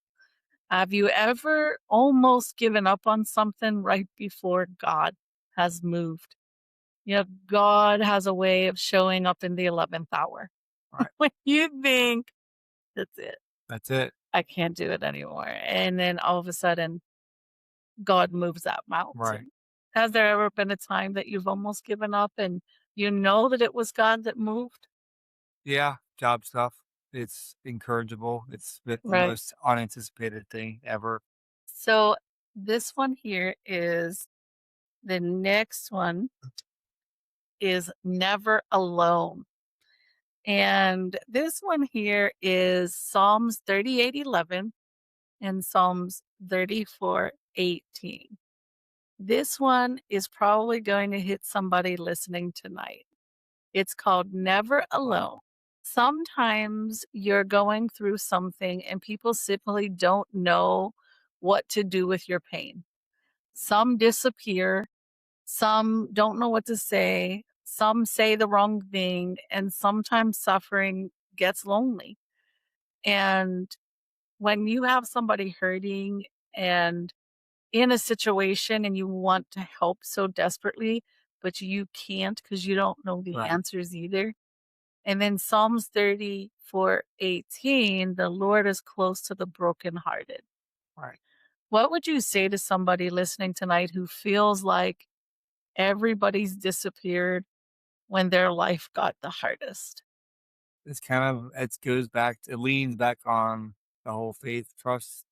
Have you ever almost given up on something right before God has moved? You know, God has a way of showing up in the 11th hour Right. when you think, that's it. That's it. I can't do it anymore. And then all of a sudden, God moves that Right. mountain. Has there ever been a time that you've almost given up and you know that it was God that moved? Yeah. Job stuff. It's encourageable. It's the Right. most unanticipated thing ever. So this one here is the next one is never alone. And this one here is Psalms 38:11 and Psalms 34:18. This one is probably going to hit somebody listening tonight. It's called Never Oh, Alone. Sometimes you're going through something and people simply don't know what to do with your pain. Some disappear, some don't know what to say, some say the wrong thing, and sometimes suffering gets lonely. And when you have somebody hurting and in a situation and you want to help so desperately, but you can't because you don't know the right. answers either. And then Psalms 34:18, the Lord is close to the brokenhearted. Right. What would you say to somebody listening tonight who feels like everybody's disappeared when their life got the hardest? It's kind of it goes back it leans back on the whole faith trust.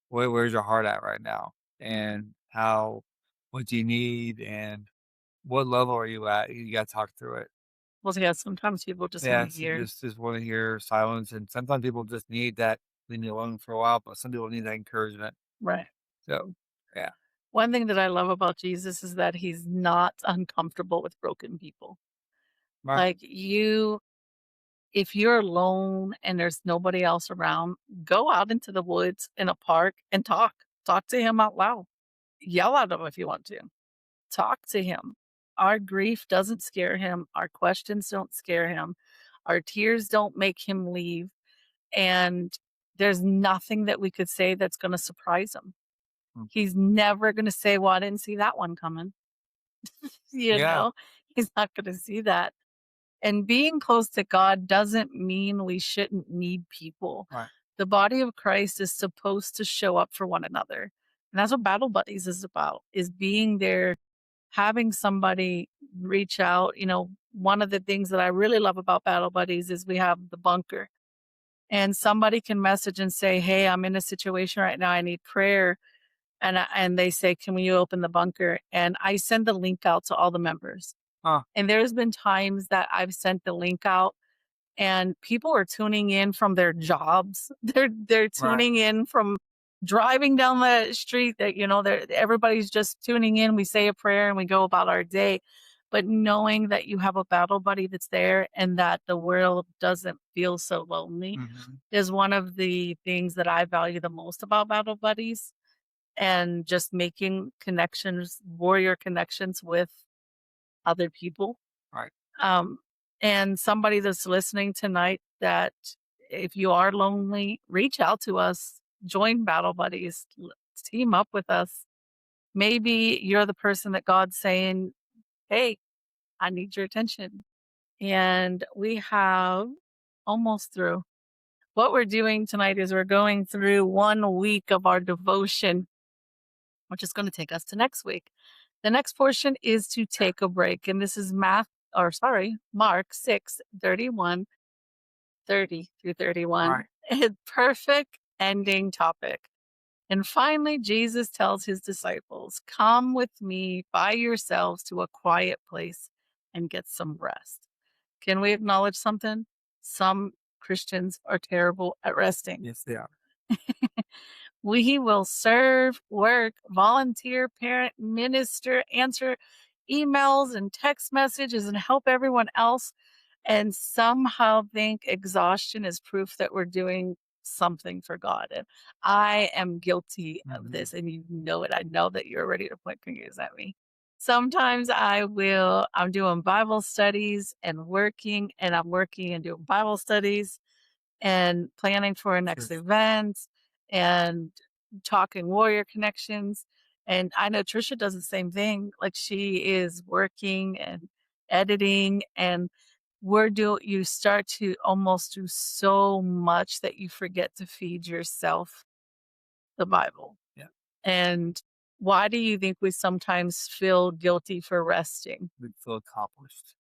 Where's your heart at right now? And what do you need and what level are you at? You gotta talk through it. Well, yeah, sometimes people just want Yeah, to it's hear. just wanna hear silence, and sometimes people just need that leave me alone for a while, but some people need that encouragement. Right. So, yeah. One thing that I love about Jesus is that he's not uncomfortable with broken people. Right. Like if you're alone and there's nobody else around, go out into the woods in a park and talk. Talk to him out loud. Yell at him if you want to. Talk to him. Our grief doesn't scare him. Our questions don't scare him. Our tears don't make him leave. And there's nothing that we could say that's going to surprise him. Mm. He's never going to say, well, I didn't see that one coming. You Yeah. know, he's not going to see that. And being close to God doesn't mean we shouldn't need people. Right. The body of Christ is supposed to show up for one another. And that's what Battle Buddies is about, is being there, having somebody reach out. You know, one of the things that I really love about Battle Buddies is we have the bunker. And somebody can message and say, "Hey, I'm in a situation right now. I need prayer." And they say, "Can you open the bunker?" And I send the link out to all the members. Huh. And there's been times that I've sent the link out and people are tuning in from their jobs. They're Right. tuning in from driving down the street that, you know, everybody's just tuning in. We say a prayer and we go about our day. But knowing that you have a battle buddy that's there and that the world doesn't feel so lonely Mhm. is one of the things that I value the most about battle buddies and just making connections, warrior connections with other people. Right. Um, and somebody that's listening tonight that if you are lonely, reach out to us, join Battle Buddies, team up with us. Maybe you're the person that God's saying, hey, I need your attention. And we have almost through. What we're doing tonight is we're going through 1 week of our devotion, which is going to take us to next week. The next portion is to take a break. And this is Mark 6:30 through 31. Right. A perfect ending topic. And finally, Jesus tells his disciples, come with me by yourselves to a quiet place and get some rest. Can we acknowledge something? Some Christians are terrible at resting. Yes, they are. We will serve, work, volunteer, parent, minister, answer emails and text messages, and help everyone else, and somehow think exhaustion is proof that we're doing something for God. And I am guilty of Mhm. this, and you know it. I know that you're ready to point fingers at me. Sometimes I'm doing Bible studies and working, and I'm working and doing Bible studies and planning for a next Sure. event and talking warrior connections. And I know Trisha does the same thing. Like she is working and editing and you start to almost do so much that you forget to feed yourself the Bible. Yeah. And why do you think we sometimes feel guilty for resting? We feel accomplished.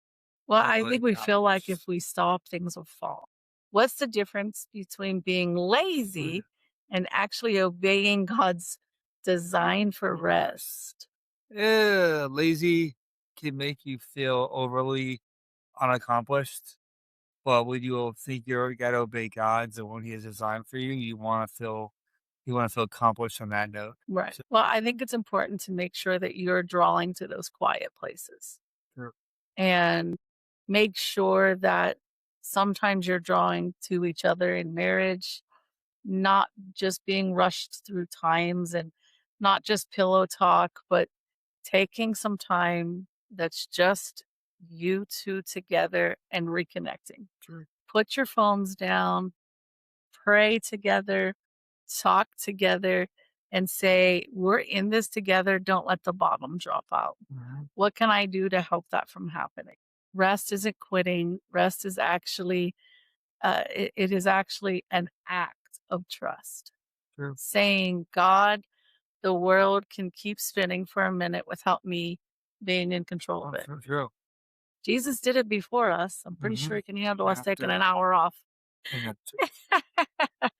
Well, I Feeling think we feel like if accomplished. we stop, things will fall. What's the difference between being Mm. lazy and actually obeying God's design for Rest. rest? Yeah, lazy can make you feel overly unaccomplished, but when you think you gotta obey God's and what He has designed for you, you wanna feel accomplished on that note. Right. So Well, I think it's important to make sure that you're drawing to those quiet places true. and make sure that sometimes you're drawing to each other in marriage, not just being rushed through times and not just pillow talk, but taking some time that's just you 2 together and reconnecting. True. Put your phones down, pray together, talk together, and say, "We're in this together, don't let the bottom drop out. Mhm. What can I do to help that from happening?" Rest isn't quitting. Rest is actually, it is actually an act of trust. True. Saying, "God, the world can keep spinning for a minute without me being in control of Oh, it." so true. Jesus did it before us. I'm pretty sure Mhm. he can handle I us have taking to an hour off. I have to.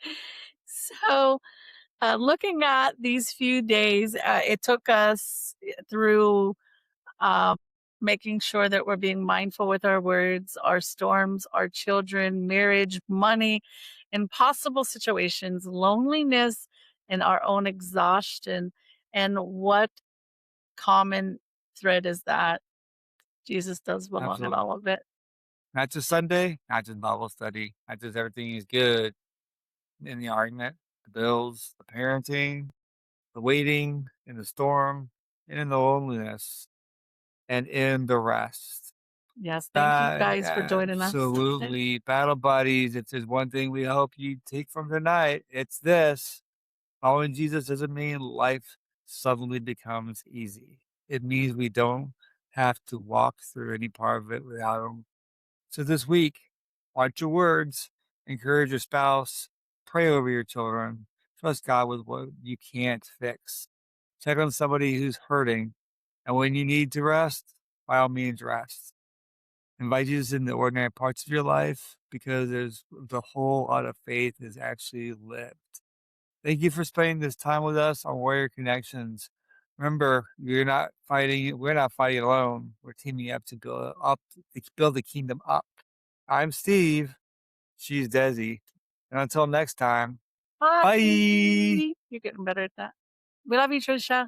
So, looking at these few days, it took us through um, making sure that we're being mindful with our words, our storms, our children, marriage, money, impossible situations, loneliness, and our own exhaustion. And what common thread is that? Jesus does belong in Absolutely. all of it. Not just Sunday, not just Bible study, not just everything is good in the argument, the bills, the parenting, the waiting, in the storm, and in the loneliness, and in the rest. Yes, thank you guys for joining us. Absolutely. Battle buddies, if there's one thing we hope you take from tonight, it's this. Following Jesus doesn't mean life suddenly becomes easy. It means we don't have to walk through any part of it without Him. So this week, watch your words, encourage your spouse, pray over your children, trust God with what you can't fix. Check on somebody who's hurting, and when you need to rest, by all means, rest. Invite Jesus in the ordinary parts of your life because there's the whole lot of faith is actually lived. Thank you for spending this time with us on Warrior Connections. Remember, we're not fighting alone. We're teaming up to build the kingdom up. I'm Steve. She's Desi. And until next time, Bye. bye. You're getting better at that. We love you, Trisha.